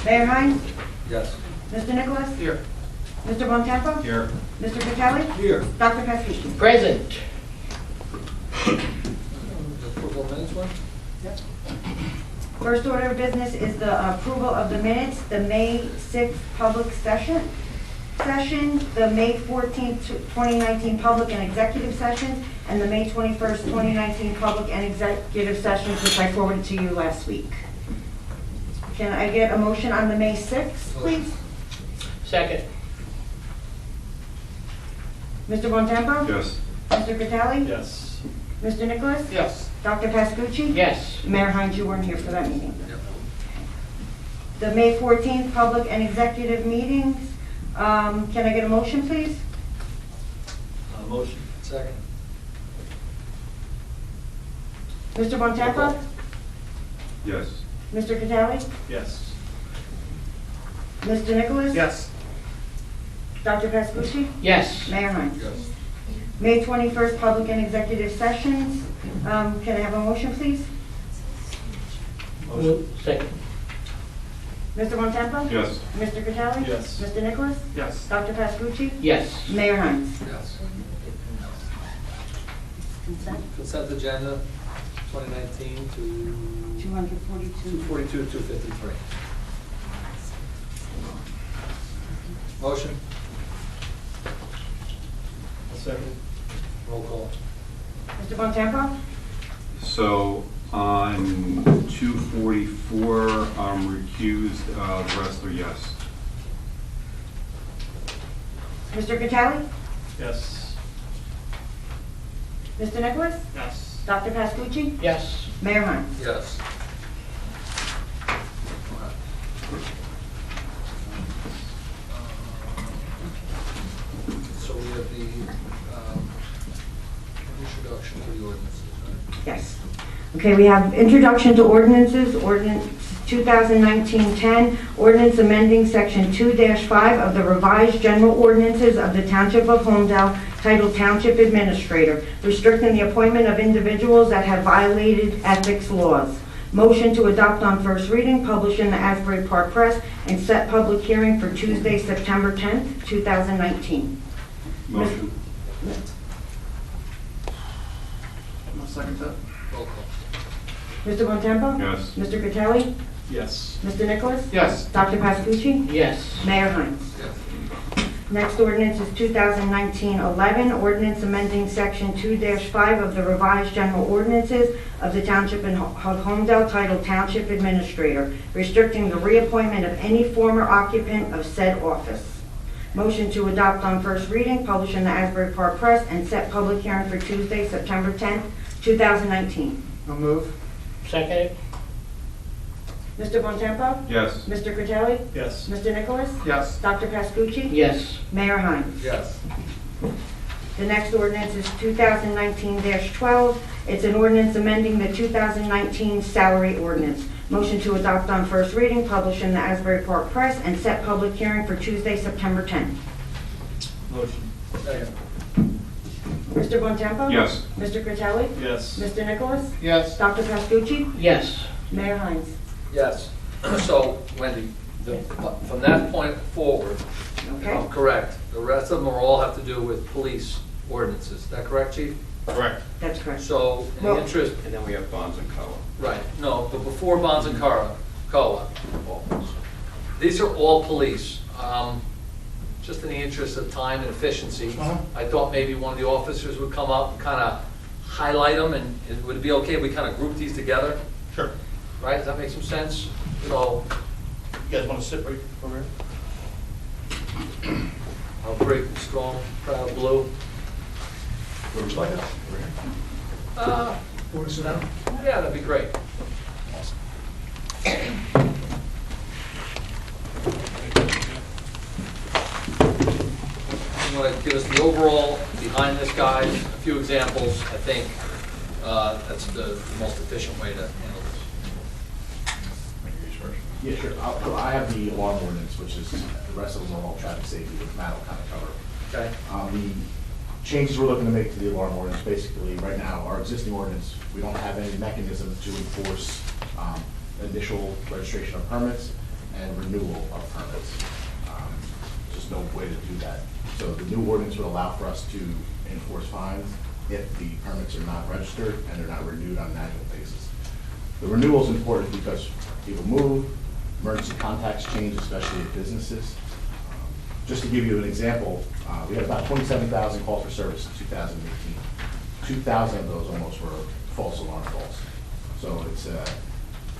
Mayor Hines? Yes. Mr. Nicholas? Here. Mr. Bontempo? Here. Mr. Vitale? Here. Dr. Pascucci? Present. Approval of minutes, one? First order of business is the approval of the minutes, the May 6th public session, the May 14th, 2019 public and executive sessions, and the May 21st, 2019 public and executive sessions, which I forwarded to you last week. Can I get a motion on the May 6th, please? Second. Mr. Bontempo? Yes. Mr. Vitale? Yes. Mr. Nicholas? Yes. Dr. Pascucci? Yes. Mayor Hines, you weren't here for that meeting. Yep. The May 14th public and executive meetings, can I get a motion, please? Motion. Second. Mr. Bontempo? Yes. Mr. Vitale? Yes. Mr. Nicholas? Yes. Dr. Pascucci? Yes. Mayor Hines? Yes. May 21st public and executive sessions, can I have a motion, please? Motion. Second. Mr. Bontempo? Yes. Mr. Vitale? Yes. Mr. Nicholas? Yes. Dr. Pascucci? Yes. Mayor Hines? Yes. Consent? Consent agenda, 2019 to 242. 242, 253. Motion. Second. Roll call. Mr. Bontempo? So on 244, I'm recused, the rest are yes. Mr. Vitale? Yes. Mr. Nicholas? Yes. Dr. Pascucci? Yes. Mayor Hines? Yes. So we have the introduction to the ordinances, right? Yes. Okay, we have introduction to ordinances, ordinance 2019-10, ordinance amending section 2-5 of the revised general ordinances of the Township of Holmdel titled Township Administrator, restricting the appointment of individuals that have violated ethics laws. Motion to adopt on first reading, published in the Asbury Park Press, and set public hearing for Tuesday, September 10th, 2019. Motion. I'll second that. Roll call. Mr. Bontempo? Yes. Mr. Vitale? Yes. Mr. Nicholas? Yes. Dr. Pascucci? Yes. Mayor Hines? Yes. Next ordinance is 2019-11, ordinance amending section 2-5 of the revised general ordinances of the Township of Holmdel titled Township Administrator, restricting the reappointment of any former occupant of said office. Motion to adopt on first reading, published in the Asbury Park Press, and set public hearing for Tuesday, September 10th, 2019. I'll move. Second. Mr. Bontempo? Yes. Mr. Critelli? Yes. Mr. Nicholas? Yes. Dr. Pascucci? Yes. Mayor Hines? Yes. The next ordinance is 2019-12. It's an ordinance amending the 2019 salary ordinance. Motion to adopt on first reading, published in the Asbury Park Press, and set public hearing for Tuesday, September 10th. Motion. Second. Mr. Bontempo? Yes. Mr. Critelli? Yes. Mr. Nicholas? Yes. Dr. Pascucci? Yes. Mayor Hines? Yes. So, Wendy, from that point forward, if Okay. I'm correct, the rest of them are all have to do with police ordinances. Is that correct, Chief? Correct. That's correct. So, in Well- the interest, And then we have bonds and color. right, no, but before Bonds and COA, these are all police. Just in the interest of time and efficiency, I thought maybe one of the officers would come up and kind of highlight them, and would it be okay if we kind of group these together? Sure. Right, does that make some sense? So, You guys want to sit right over here? I'll break strong, proud blue. Where would you like it? Over here? Want to sit down? Yeah, that'd be great. You want to give us the overall behind this, guys, a few examples. I think that's the most efficient way to handle this. Yeah, sure. I have the alarm ordinance, which is, the rest of them are all traffic safety, which Matt will kind of cover. Okay? The changes we're looking to make to the alarm ordinance, basically, right now, our existing ordinance, we don't have any mechanism to enforce initial registration of permits, and renewal of permits. Just no way to do that. So the new ordinance would allow for us to enforce fines if the permits are not registered and they're not renewed on an annual basis. The renewal is important because people move, emergency contacts change, especially at businesses. Just to give you an example, we had about 27,000 calls for service in 2018. 2,000 of those almost were false alarm calls. So it's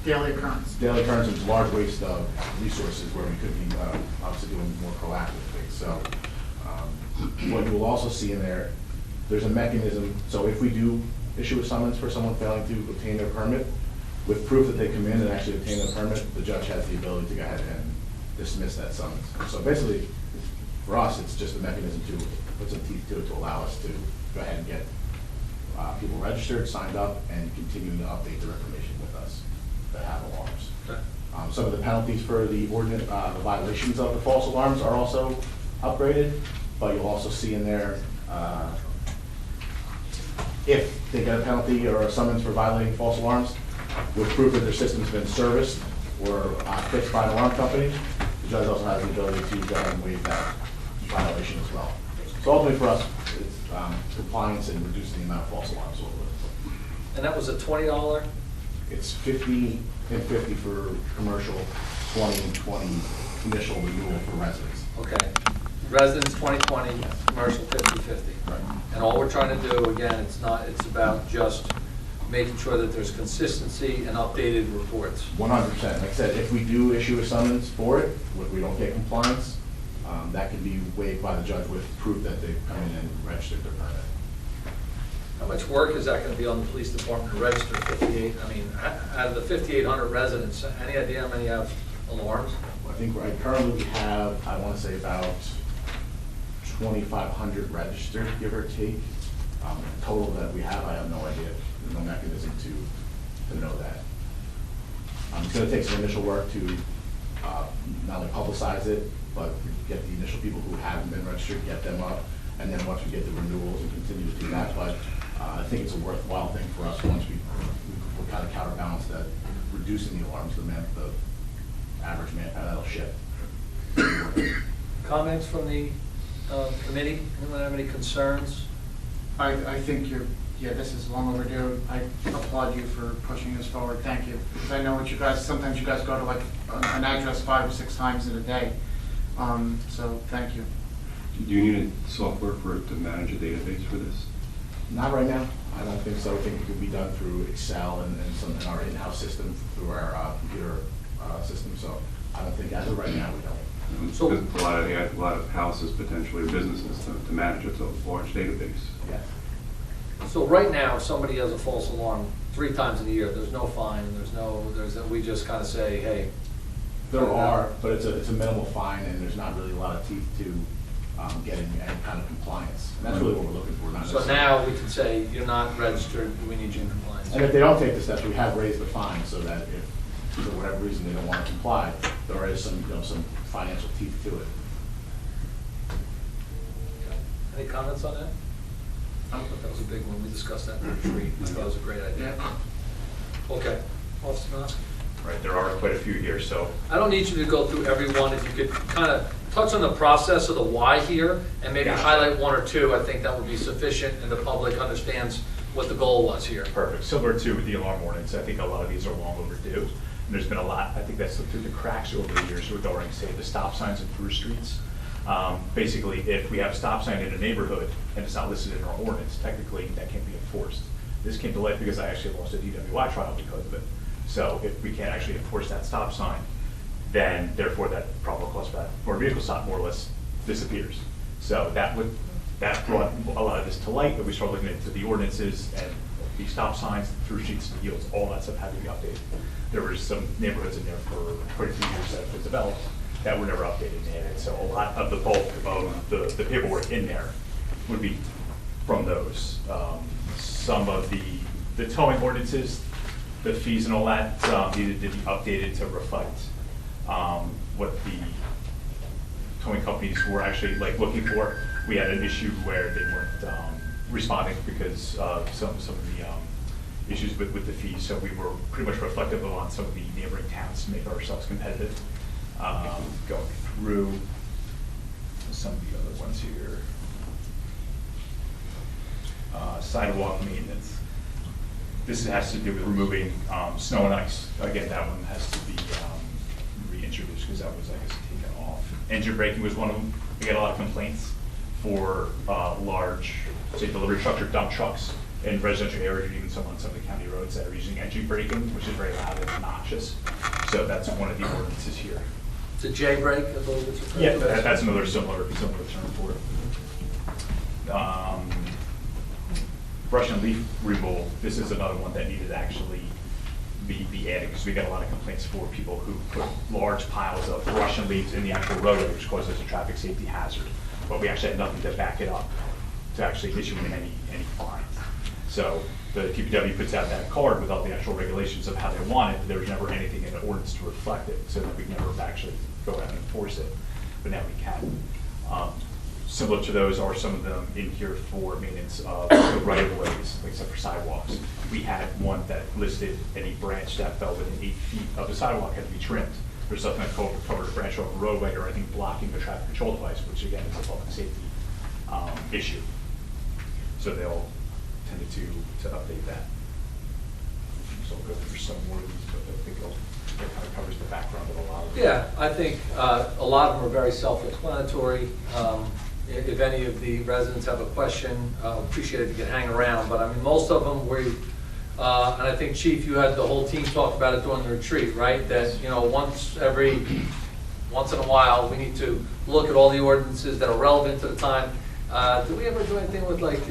Daily occurrence. daily occurrence and large waste of resources where we could be obviously doing more proactive things. So what you will also see in there, there's a mechanism. So if we do issue a summons for someone failing to obtain their permit, with proof that they come in and actually obtain their permit, the judge has the ability to go ahead and dismiss that summons. So basically, for us, it's just a mechanism to put some teeth to it to allow us to go ahead and get people registered, signed up, and continuing to update their information with us that have alarms. Okay. Some of the penalties for the ordinance, the violations of the false alarms are also upgraded, but you'll also see in there, if they get a penalty or a summons for violating false alarms, with proof that their system's been serviced or fixed by an alarm company, the judge also has the ability to go ahead and waive that violation as well. So ultimately for us, it's compliance and reducing the amount of false alarms. And that was a $20? It's 50 and 50 for commercial, 20 and 20 initial renewal for residents. Okay. Residents 20/20, commercial 50/50. Right. And all we're trying to do, again, it's about just making sure that there's consistency and updated reports. 100%. Like I said, if we do issue a summons for it, if we don't get compliance, that can be waived by the judge with proof that they've come in and registered their permit. How much work is that going to be on the police department to register 58? I mean, out of the 5,800 residents, any idea how many have alarms? I think right currently we have, I want to say about 2,500 registered, give or take. Total that we have, I have no idea. There's no mechanism to know that. It's going to take some initial work to not only publicize it, but get the initial people who haven't been registered, get them up, and then once we get the renewals and continue to do that. But I think it's a worthwhile thing for us once we kind of counterbalance that, reducing the alarms, the average manpower that'll ship. Comments from the committee? Anyone have any concerns? I think this is long overdue. I applaud you for pushing this forward. Thank you. Because I know what you guys, sometimes you guys go to like an address 5 or 6 times in a day. So thank you. Do you need a software to manage a database for this? Not right now. I don't think so. I think it could be done through Excel and some in our in-house system through our computer system. So I don't think as of right now we don't. So- There's a lot of houses, potentially, or businesses to manage a large database. Yeah. So right now, if somebody has a false alarm 3 times in a year, there's no fine, we just kind of say, hey. There are, but it's a minimal fine, and there's not really a lot of teeth to getting any kind of compliance. And that's really what we're looking for. Not So necessarily- now we can say, you're not registered, we need you in compliance. And if they don't take the steps, we have raised the fine so that if, for whatever reason, they don't want to comply, there is some financial teeth to it. Any comments on that? I thought that was a big one, we discussed that in the retreat, I thought it was a great idea. Okay, Officer Manosky? Right, there are quite a few here, so. I don't need you to go through every one, if you could kind of touch on the process of the why here, and maybe Gotcha. highlight 1 or 2, I think that would be sufficient, and the public understands what the goal was here. Perfect. Similar to the alarm ordinance, I think a lot of these are long overdue. And there's been a lot, I think that's slipped through the cracks over the years regarding, say, the stop signs and through streets. Basically, if we have a stop sign in a neighborhood and it's not listed in our ordinance, technically that can't be enforced. This came to light because I actually lost a DWI trial because of it. So if we can't actually enforce that stop sign, then therefore that probable cause for that motor vehicle stop more or less disappears. So that brought a lot of this to light, but we started looking into the ordinances and the stop signs, through streets, yields, all that stuff had to be updated. There were some neighborhoods in there for quite a few years that was developed that were never updated and added. So a lot of the bulk of the paperwork in there would be from those. Some of the towing ordinances, the fees and all that needed to be updated to reflect what the towing companies were actually like looking for. We had an issue where they weren't responding because of some of the issues with the fees. So we were pretty much reflective on some of the neighboring towns to make ourselves competitive. Going through some of the other ones here. Sidewalk maintenance. This has to do with removing snow and ice. Again, that one has to be reintroduced because that was, I guess, taken off. Engine braking was one of them. We get a lot of complaints for large, say, delivery trucks or dump trucks in residential areas, or even some on some of the county roads that are using engine braking, which is very loud and obnoxious. So that's one of the ordinances here. It's a J break, I believe it's referred Yeah, to as. that's another similar term for it. Brush and leaf removal, this is another one that needed to actually be added, because we get a lot of complaints for people who put large piles of brush and leaves in the actual roadway, which causes a traffic safety hazard. But we actually had nothing to back it up to actually issue any fines. So the DPW puts out that card with all the actual regulations of how they want it, but there was never anything in the ordinance to reflect it, so that we never actually go out and enforce it. But now we can. Similar to those are some of them in here for maintenance of the right-of-ways, except for sidewalks. We had one that listed any branch that fell within 8 feet of the sidewalk had to be trimmed. There's nothing that covered a branch off a roadway or anything blocking the traffic control device, which again is a public safety issue. So they all tended to update that. So I'll go through some more of these, but I think it kind of covers the background of a lot of them. Yeah, I think a lot of them are very self-explanatory. If any of the residents have a question, appreciate it if you can hang around, but I mean, most of them and I think, Chief, you had the whole team talk about it during the retreat, right? That, you know, once in a while, we need to look at all the ordinances that are relevant to the time. Do we ever do anything with like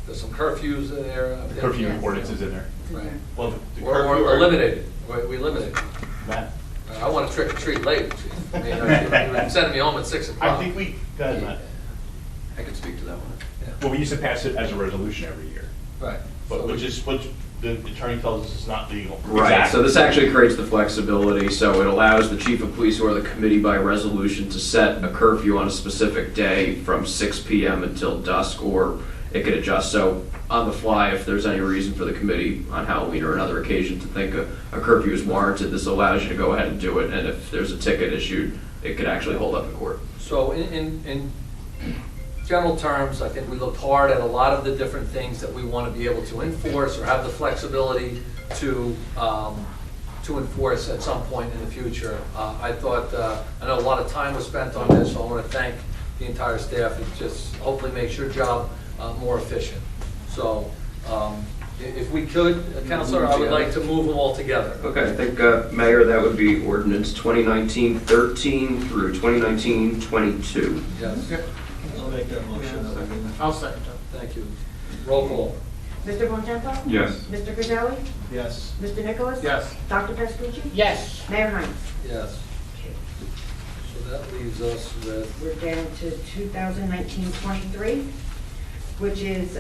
there's some curfews in there? Curfew Yes. ordinances in there. Right. Well, the Or curfew eliminated, we limited. Matt, I want to trick or treat late, Chief. I mean, you're sending me home at 6 o'clock. I think we, go ahead, Matt. I can speak to that one. Yeah. Well, we used to pass it as a resolution every year. Right. But which the attorney tells us is not legal. Right, Exactly. so this actually creates the flexibility, so it allows the chief of police or the committee by resolution to set a curfew on a specific day from 6 PM until dusk, or it could adjust. So on the fly, if there's any reason for the committee on Halloween or another occasion to think a curfew is warranted, this allows you to go ahead and do it, and if there's a ticket issued, it could actually hold up in court. So in general terms, I think we looked hard at a lot of the different things that we want to be able to enforce or have the flexibility to enforce at some point in the future. I thought, I know a lot of time was spent on this, so I want to thank the entire staff. It just hopefully makes your job more efficient. So if we could, Counselor, I would like to move them all together. Okay, I think, Mayor, that would be ordinance 2019-13 through 2019-22. Yes, I'll make that motion. I'll second that. thank you. Roll call. Mr. Bontempo? Yes. Mr. Cutelli? Yes. Mr. Nicholas? Yes. Dr. Pascucci? Yes. Mayor Hines? Yes. So that leaves us with, We're down to 2019-23, which is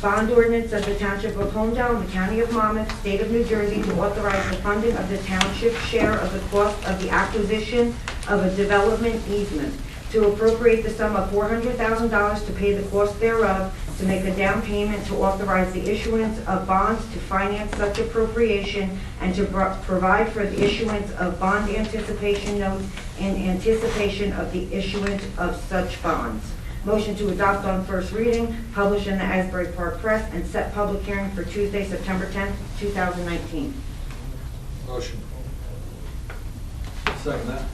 bond ordinance of the Township of Holmdel and the County of Monmouth, State of New Jersey, to authorize the funding of the township's share of the cost of the acquisition of a development easement, to appropriate the sum of $400,000 to pay the cost thereof, to make a down payment, to authorize the issuance of bonds to finance such appropriation, and to provide for the issuance of bond anticipation notes in anticipation of the issuance of such bonds. Motion to adopt on first reading, published in the Asbury Park Press, and set public hearing for Tuesday, September 10th, 2019. motion. Second that.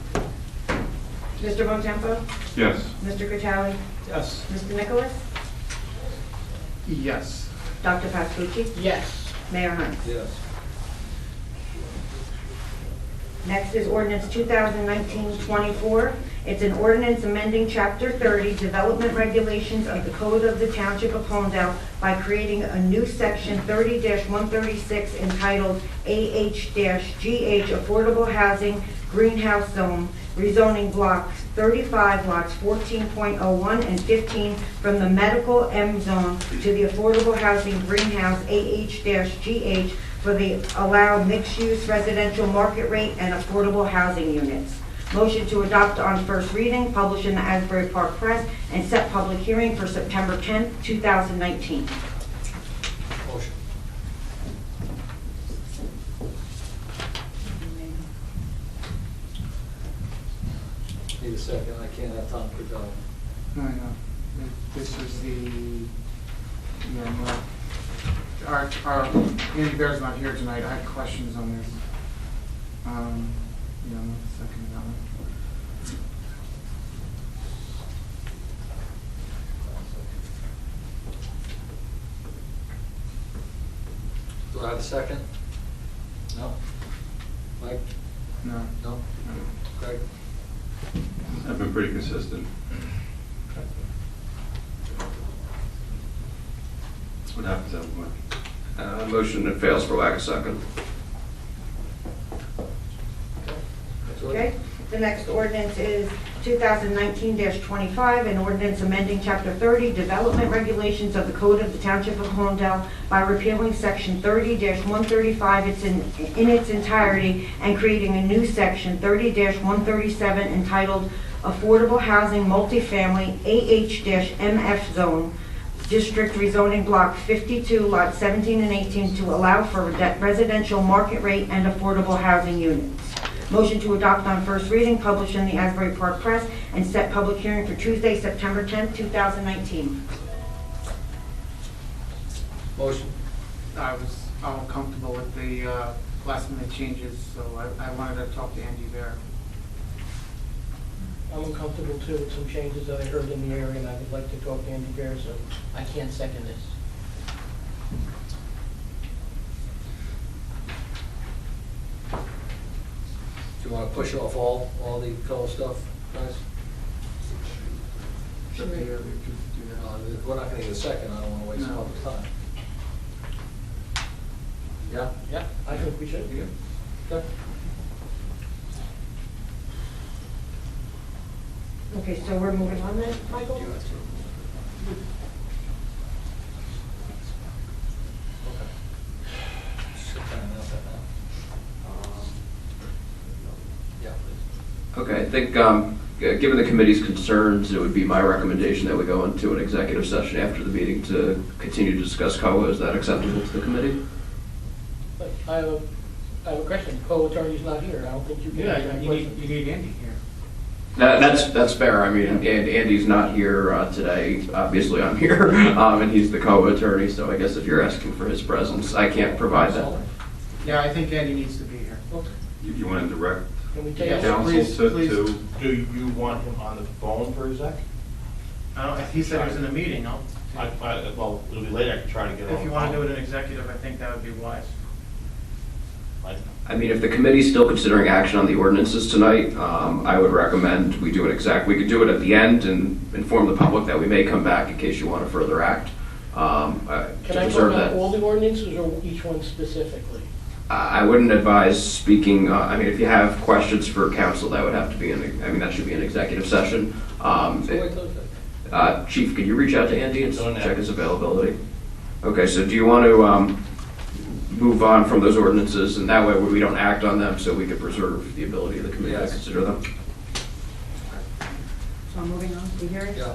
Mr. Bontempo? Yes. Mr. Cutelli? Yes. Mr. Nicholas? Yes. Dr. Pascucci? Yes. Mayor Hines? Yes. Next is ordinance 2019-24. It's an ordinance amending Chapter 30, Development Regulations of the Code of the Township of Holmdel by creating a new section 30-136 entitled AH-GH Affordable Housing Greenhouse Zone, rezoning blocks 35, lots 14.01 and 15 from the medical M zone to the affordable housing greenhouse AH-GH for the allowed mixed-use residential market rate and affordable housing units. Motion to adopt on first reading, published in the Asbury Park Press, and set public hearing for September 10th, 2019. Motion. Need a second, I can't have Tom Cordell. No, I know. This is the, yeah, no. Our, Andy Bear's not here tonight. I had questions on this. Yeah, one second, that one. Do I have a second? No? Mike? No. No? Greg? I've been pretty consistent. What happens that much? Motion that fails for lack of second. Okay, the next ordinance is 2019-25, an ordinance amending Chapter 30, Development Regulations of the Code of the Township of Holmdel by repealing Section 30-135 in its entirety and creating a new Section 30-137 entitled Affordable Housing Multifamily AH-MF Zone, District Rezoning Block 52, Lot 17 and 18, to allow for residential market rate and affordable housing units. Motion to adopt on first reading, published in the Asbury Park Press, and set public hearing for Tuesday, September 10th, 2019. Motion? I was all comfortable with the last minute changes, so I wanted to talk to Andy Bear. I'm uncomfortable too with some changes that I heard in the area, and I would like to talk to Andy Bear, so I can't second this. Do you want to push off all the color stuff, guys? It's up to you. You can do that. We're not going to get a second, I don't want to waste No. public time. Yeah? Yeah, I think we should. You good? Okay. Okay, so we're moving on then, Michael? Okay. Should kind of announce that now. Yeah, please. Okay, I think, given the committee's concerns, it would be my recommendation that we go into an executive session after the meeting to continue to discuss COA. Is that acceptable to the committee? But I have a question. Co-attorney's not here. I don't think you can. Yeah, you need Andy here. That's fair. I mean, and Andy's not here today. Obviously, I'm here, and he's the co-attorney, so I guess if you're asking for his presence, I can't provide that. Yeah, I think Andy needs to be here. Okay. You want to direct Can we take Yes, a council please, please. to, Do you want him on the phone for exec? He said he was in a meeting. Well, it'll be later, I can try to get on. If you want to do it in executive, I think that would be wise. I mean, if the committee's still considering action on the ordinances tonight, I would recommend we do an exec. We could do it at the end and inform the public that we may come back in case you want to further act. Can I talk about all the ordinances or each one specifically? I wouldn't advise speaking, I mean, if you have questions for council, that would have to be that should be an executive session. So wait till it's- Chief, could you reach out to Andy and Don't check his availability? Okay, so do you want to move on from those ordinances, and that way we don't act on them, so we can preserve the ability of the committee to Yes. consider them? So I'm moving on to hearing? Yeah.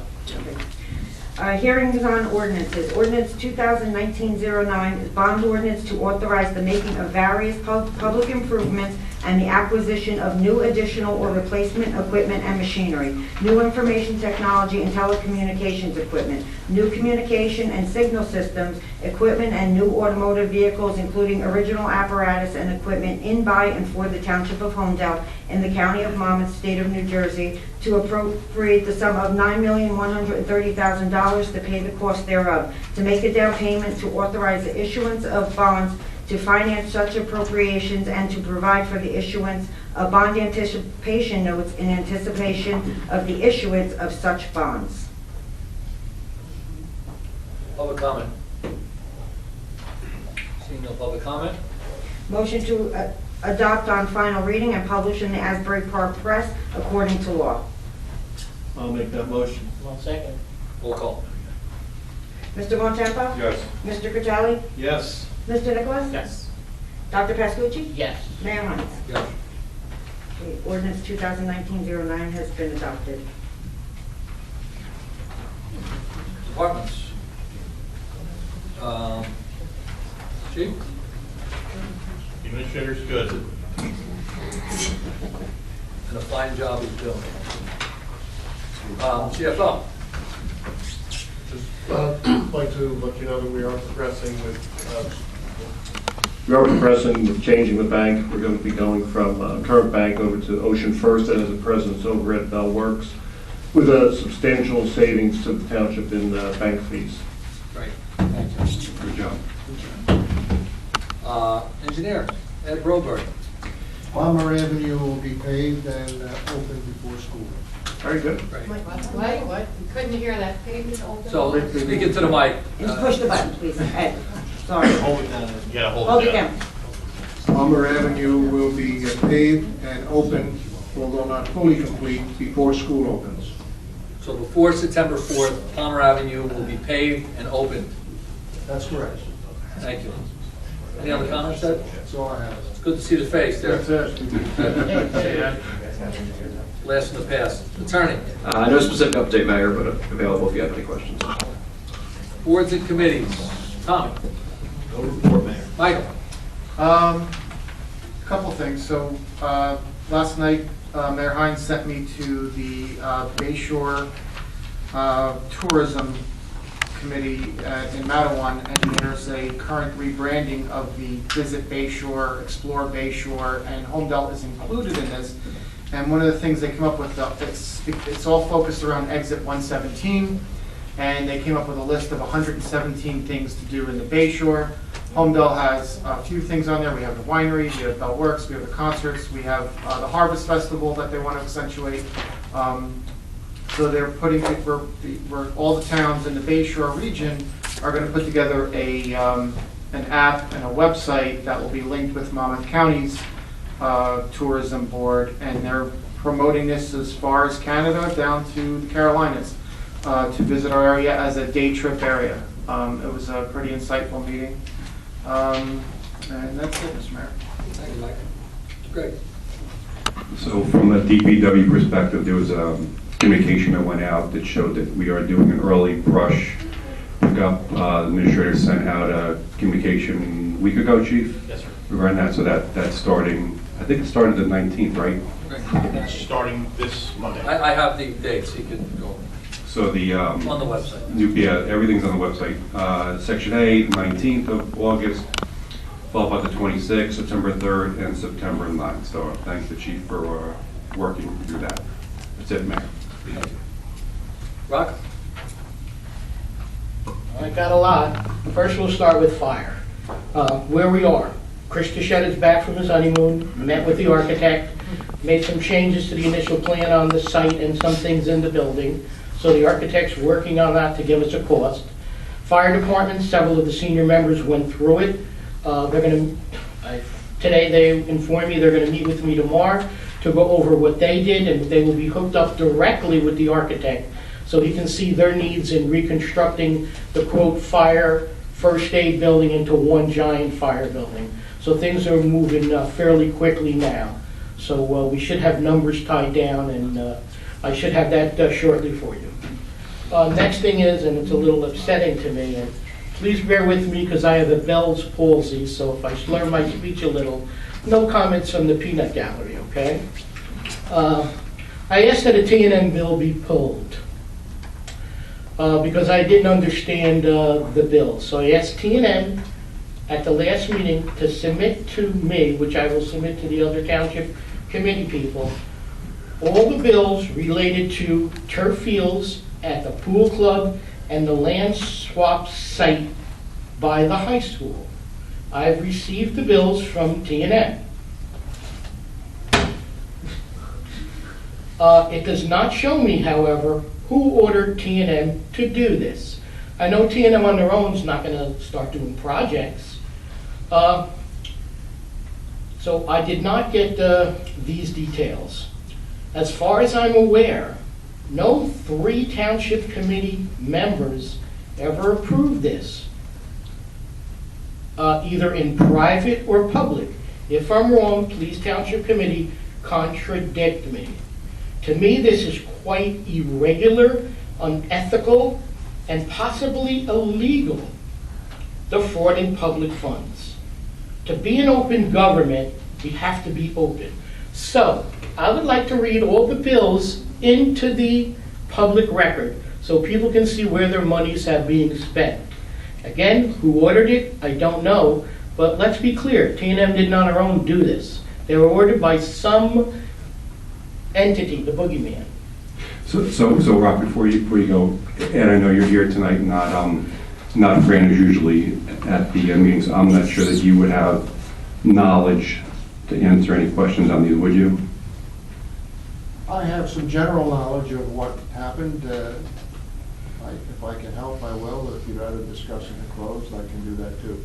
Okay. Hearings on ordinances. Ordinance 2019-09 is bond ordinance to authorize the making of various public improvements and the acquisition of new additional or replacement equipment and machinery, new information technology and telecommunications equipment, new communication and signal systems, equipment and new automotive vehicles, including original apparatus and equipment in, by, and for the Township of Holmdel in the County of Monmouth, State of New Jersey, to appropriate the sum of $9,130,000 to pay the cost thereof, to make a down payment, to authorize the issuance of bonds to finance such appropriations, and to provide for the issuance of bond anticipation notes in anticipation of the issuance of such bonds. Public comment. Seeing no public comment? Motion to adopt on final reading and publish in the Asbury Park Press according to law. I'll make that motion. 1 second. Roll call. Mr. Bontempo? yes. Mr. Cutelli? Yes. Mr. Nicholas? Yes. Dr. Pascucci? Yes. Mayor Hines? Yes. Okay, Ordinance 2019-09 has been adopted. Departments. Chief? Administrator's good. And a fine job he's doing. CFO. Just like to let you know that we are progressing with changing the bank. We're going to be going from current bank over to Ocean First that has a presence over at Bell Works with a substantial savings to the township in bank fees. Great, thank you. Good job. Engineer, Ed Broberg. Palmer Avenue will be paved and open before school. Very good. What? We couldn't hear that. Pavement open. So, speak into the mic. Just push the button, please. Ed, sorry. Hold it down. You gotta Hold hold it it down. down. Palmer Avenue will be paved and open, although not fully complete, before school opens. So before September 4th, Palmer Avenue will be paved and opened. That's correct. Thank you. Any other comments, Ed? That's all I have. It's good to see the face there. That's it. Last in the past. Attorney, No specific update, Mayor, but available if you have any questions. boards and committees. Tommy. No report, Mayor. Michael. Couple things. So last night, Mayor Hines sent me to the Bayshore Tourism Committee in Matawan, and there's a current rebranding of the Visit Bayshore, Explore Bayshore, and Holmdel is included in this. And one of the things they come up with, it's all focused around Exit 117, and they came up with a list of 117 things to do in the Bayshore. Holmdel has a few things on there. We have the winery, we have Bell Works, we have the concerts, we have the Harvest Festival that they want to accentuate. So they're putting, we're all the towns in the Bayshore region are going to put together an app and a website that will be linked with Monmouth County's tourism board, and they're promoting this as far as Canada down to the Carolinas to visit our area as a day trip area. It was a pretty insightful meeting. And that's it, Mr. Mayor. Thank you, Mike. Great. So from a DPW perspective, there was a communication that went out that showed that we are doing an early brush pickup. The administrator sent out a communication a week ago, Chief? Yes, sir. Regarding that, so that's starting, I think it started the 19th, right? That's starting this Monday. I have the dates. He can go So the, on the website. yeah, everything's on the website. Section A, 19th of August, followed by the 26th, September 3rd, and September 9th. So thanks to Chief for working through that. That's it, Mayor. Rock? I got a lot. First, we'll start with fire. Where we are. Chris Duchette is back from his honeymoon, met with the architect, made some changes to the initial plan on the site and some things in the building. So the architect's working on that to give us a cost. Fire department, several of the senior members went through it. Today they informed me they're going to meet with me tomorrow to go over what they did, and they will be hooked up directly with the architect so he can see their needs in reconstructing the quote fire first aid building into one giant fire building. So things are moving fairly quickly now. So we should have numbers tied down, and I should have that shortly for you. Next thing is, and it's a little upsetting to me, and please bear with me because I have a Bell's palsy, so if I slur my speech a little, no comments from the peanut gallery, okay? I asked that a T&M bill be pulled because I didn't understand the bill. So I asked T&M at the last meeting to submit to me, which I will submit to the other township committee people, all the bills related to turf fields at the pool club and the land swap site by the high school. I've received the bills from T&M. It does not show me, however, who ordered T&M to do this. I know T&M on their own is not going to start doing projects. So I did not get these details. As far as I'm aware, no 3 township committee members ever approved this, either in private or public. If I'm wrong, please, township committee, contradict me. To me, this is quite irregular, unethical, and possibly illegal, defrauding public funds. To be an open government, we have to be open. So, I would like to read all the bills into the public record so people can see where their monies have been spent. Again, who ordered it, I don't know, but let's be clear, T&M did not on their own do this. They were ordered by some entity, the boogeyman. So Rob, before you go, and I know you're here tonight, not Fran is usually at the meetings, I'm not sure that you would have knowledge to answer any questions on these, would you? I have some general knowledge of what happened. If I can help, I will, but if you'd rather discuss it in closed, I can do that too.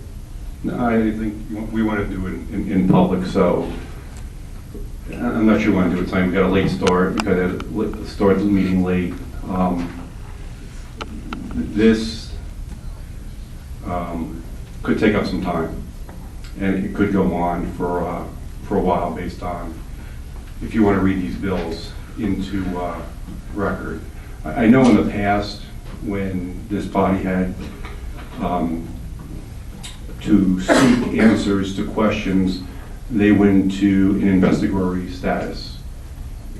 No, I think we want to do it in public, so I'm not sure we want to do it tonight. We got a late start, we got to start the meeting late. This could take up some time, and it could go on for a while based on, if you want to read these bills into record. I know in the past, when this body had to seek answers to questions, they went to an investigatory status.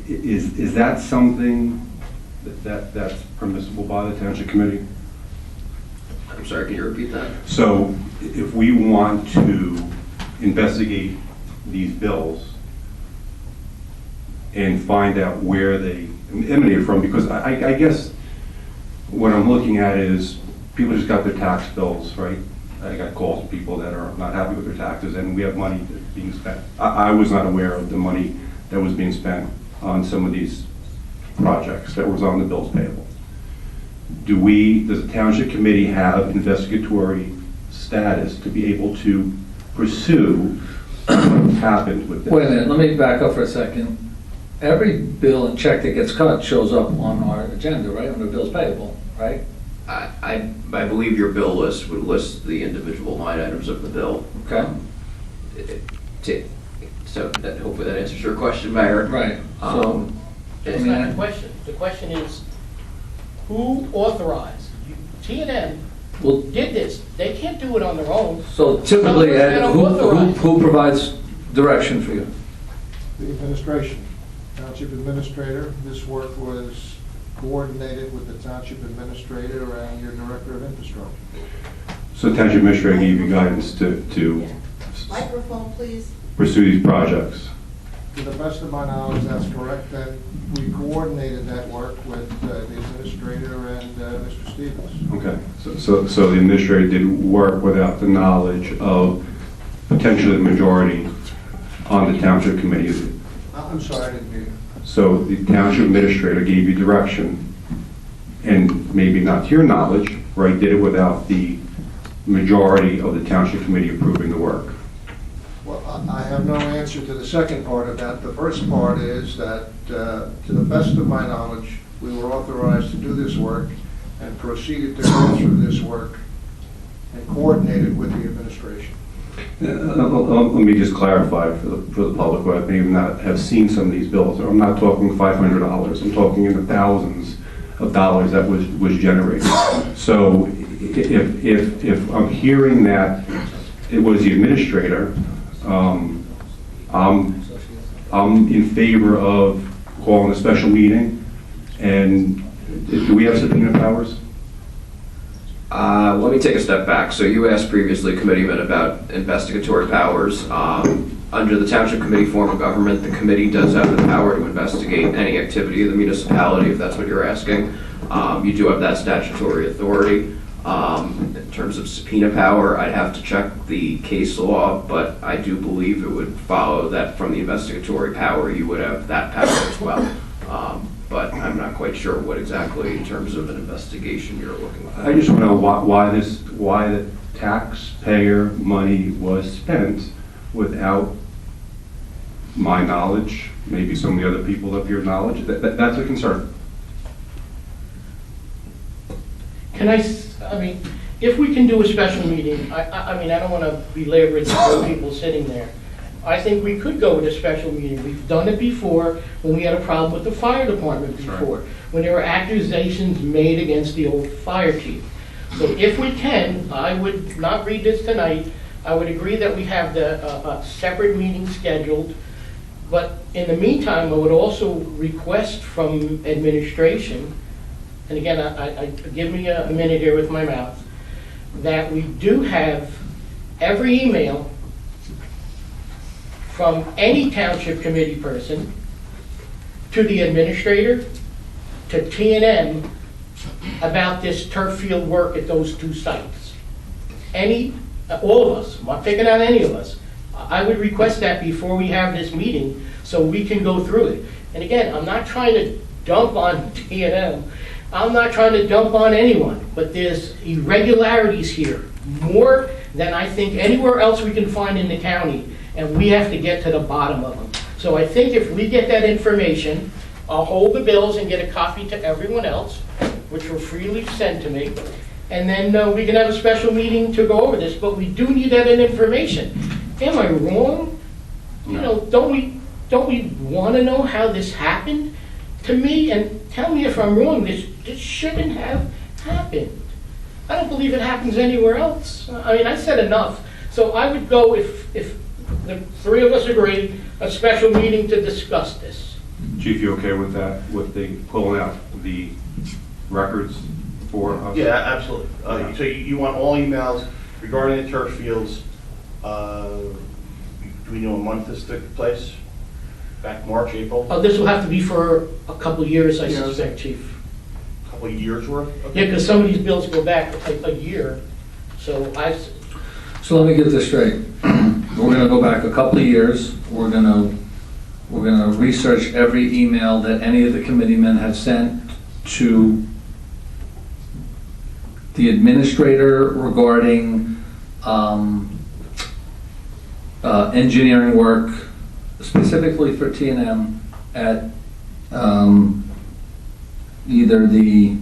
Is that something that's permissible by the Township Committee? I'm sorry, can you repeat that? So if we want to investigate these bills and find out where they emanate from, because I guess what I'm looking at is people just got their tax bills, right? I got calls from people that are not happy with their taxes, and we have money that's being spent. I was not aware of the money that was being spent on some of these projects that was on the bills payable. Does the Township Committee have investigatory status to be able to pursue what happened with this? Wait a minute, let me back up for a second. Every bill and check that gets cut shows up on our agenda, right, under bills payable, right? I believe your bill list would list the individual line items of the bill. Okay. So that, hopefully that answers your question, Mayor. Right. That's not the question. The question is, who authorized? T&M Well, did this. They can't do it on their own. so typically, No, they're not authorized. who provides direction for you? The administration, township administrator, this work was coordinated with the township administrator and your director of infrastructure. So the Township Administrator gave you guidance to Microphone, please. pursue these projects? To the best of my knowledge, that's correct, and we coordinated that work with the administrator and Mr. Stevens. Okay, so the administrator did work without the knowledge of potentially the majority on the Township Committee. I'm sorry, I didn't hear you. So the Township Administrator gave you direction, and maybe not to your knowledge, right, did it without the majority of the Township Committee approving the work. Well, I have no answer to the second part of that. The first part is that, to the best of my knowledge, we were authorized to do this work and proceeded to go through this work and coordinated with the administration. Let me just clarify for the public who may not have seen some of these bills. I'm not talking $500. I'm talking in the thousands of dollars that was generated. So if I'm hearing that it was the administrator, I'm in favor of calling a special meeting. And do we have subpoena powers? Let me take a step back. So you asked previously, Committeeman, about investigatory powers. Under the Township Committee form of government, the committee does have the power to investigate any activity of the municipality, if that's what you're asking. You do have that statutory authority. In terms of subpoena power, I'd have to check the case law, but I do believe it would follow that from the investigatory power, you would have that power as well. But I'm not quite sure what exactly, in terms of an investigation, you're looking for. I just want to know why the taxpayer money was spent without my knowledge, maybe some of the other people of your knowledge. That's a concern. I mean, if we can do a special meeting, I mean, I don't want to belabor it for people sitting there. I think we could go with a special meeting. We've done it before when we had a problem with the fire department before, when there were accusations made against the old fire chief. So if we can, I would not read this tonight. I would agree that we have a separate meeting scheduled. But in the meantime, I would also request from administration and again, give me a minute here with my mouth, that we do have every email from any township committee person to the administrator, to T&M, about this turf field work at those two sites. All of us, I'm not picking out any of us. I would request that before we have this meeting so we can go through it. And again, I'm not trying to dump on T&M. I'm not trying to dump on anyone, but there's irregularities here, more than I think anywhere else we can find in the county, and we have to get to the bottom of them. So I think if we get that information, I'll hold the bills and get a copy to everyone else, which will freely send to me, and then we can have a special meeting to go over this, but we do need that information. Am I wrong? You know, don't we want to know how this happened? To me, and tell me if I'm wrong, this shouldn't have happened. I don't believe it happens anywhere else. I mean, I said enough. So I would go, if the three of us agree, a special meeting to discuss this. Chief, you okay with that, with the pulling out the records for us? Yeah, absolutely. So you want all emails regarding the turf fields. Do we know a month this took place? Back March, April? This will have to be for a couple of years, I suspect, Chief. A couple of years worth? Okay. Yeah, because some of these bills go back a year. So let me get this straight. We're gonna go back a couple of years. We're gonna research every email that any of the committeemen have sent to the administrator regarding engineering work, specifically for T&M at either the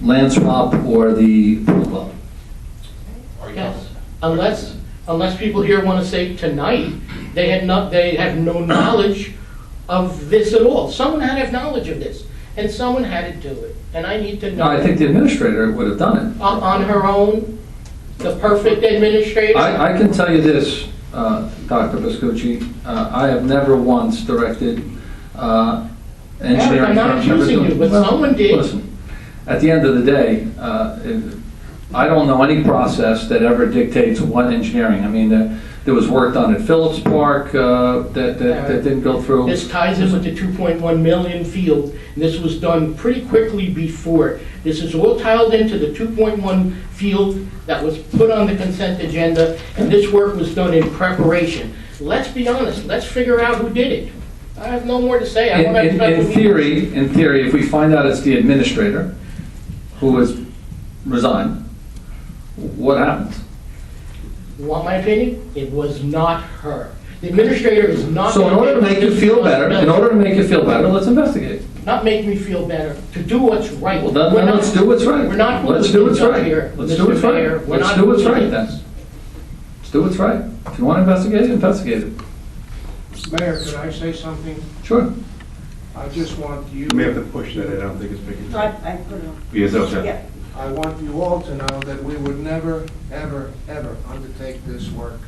land swap or the pool club. yes, unless people here want to say tonight they have no knowledge of this at all. Someone had to have knowledge of this, and someone had to do it, and I need to know. No, I think the administrator would have done it. On her own, the perfect administrator. I can tell you this, Dr. Vescucci, I have never once directed engineering. I'm not accusing you, but someone did. Listen, at the end of the day, I don't know any process that ever dictates what engineering. I mean, there was work done at Phillips Park that didn't go through. This ties in with the 2.1 million field. This was done pretty quickly before. This is all tiled into the 2.1 field that was put on the consent agenda, and this work was done in preparation. Let's be honest. Let's figure out who did it. I have no more to say. In theory, if we find out it's the administrator who has resigned, what happens? You want my opinion? It was not her. The administrator is not. So in order to make you feel better, let's investigate. Not make me feel better, to do what's right. Well, then let's do what's right. We're not. Let's do what's right. Here, let's do what's right. Mayor. Let's do what's right then. Let's do what's right. If you want to investigate it, investigate it. Mayor, could I say something? Sure. I just want you. You may have to push that, I don't think it's big enough. I put it on. Yes, okay. Yeah. I want you all to know that we would never, ever, ever undertake this work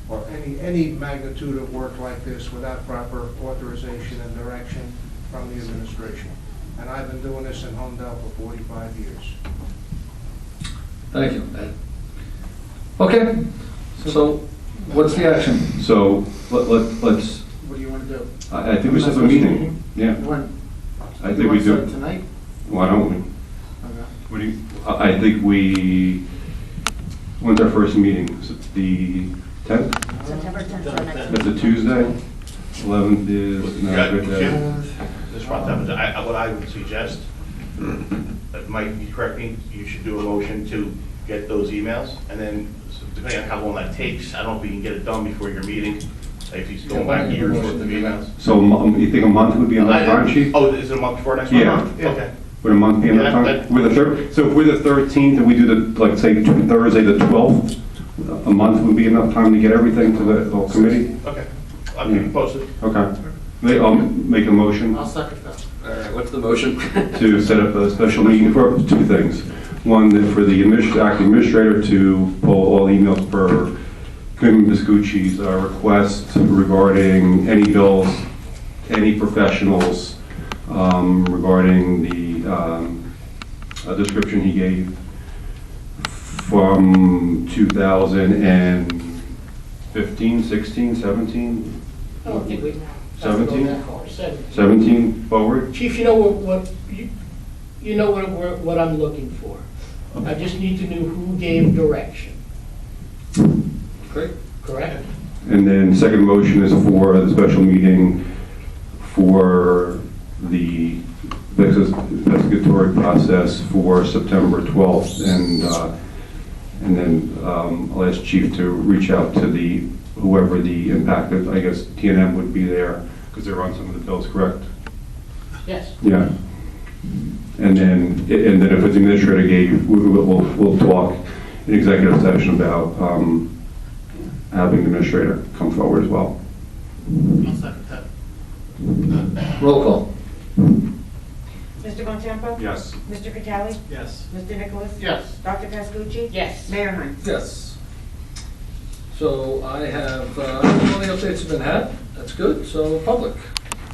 or any magnitude of work like this without proper authorization and direction from the administration. And I've been doing this in Holmdel for 45 years. Thank you. Okay. So what's the action? So let's, What do you want to do? I think we should have a meeting. Yeah. When? I think we do. Tonight? Why don't we? Okay. What do you, I think when's our first meeting? Is it the 10th? September 10th, our next That's a Tuesday? 11th is not a good day. What I would suggest, Mike, you correct me, you should do a motion to get those emails, and then depending on how long that takes, I don't know if we can get it done before your meeting, if he's going back years worth of emails. So you think a month would be enough time, Chief? Oh, is it a month before next Yeah. month? Okay. Would a month be enough Yeah, time? that- We're the third. So if we're the 13th, and we do the, like, say, Thursday the 12th, a month would be enough time to get everything to the whole committee? Okay. I'll keep you posted. Okay. I'll make a motion I'll second that. All right, what's the motion? to set up a special meeting for two things. One, for the acting administrator to pull all emails for Commitment Vescucci's request regarding any bills, any professionals, regarding the description he gave from 2015, 16, 17? I don't think we have to go 17? that far. 17. 17 forward? Chief, you know you know what I'm looking for. I just need to know who gave direction, Great. correct? And then second motion is for the special meeting for the investigatory process for September 12th. And then I'll ask Chief to reach out to whoever the impacted, I guess T&M would be there, because they're on some of the bills, correct? Yes. Yeah. And then if it's administrator gave, we'll talk in executive session about having the administrator come forward as well. I'll second that. Roll call. Mr. Bontempo? Yes. Mr. Catali? Yes. Mr. Nicholas? Yes. Dr. Pascucci? Yes. Mayor Hines? Yes. So I have, all the updates have been had, that's good, so public.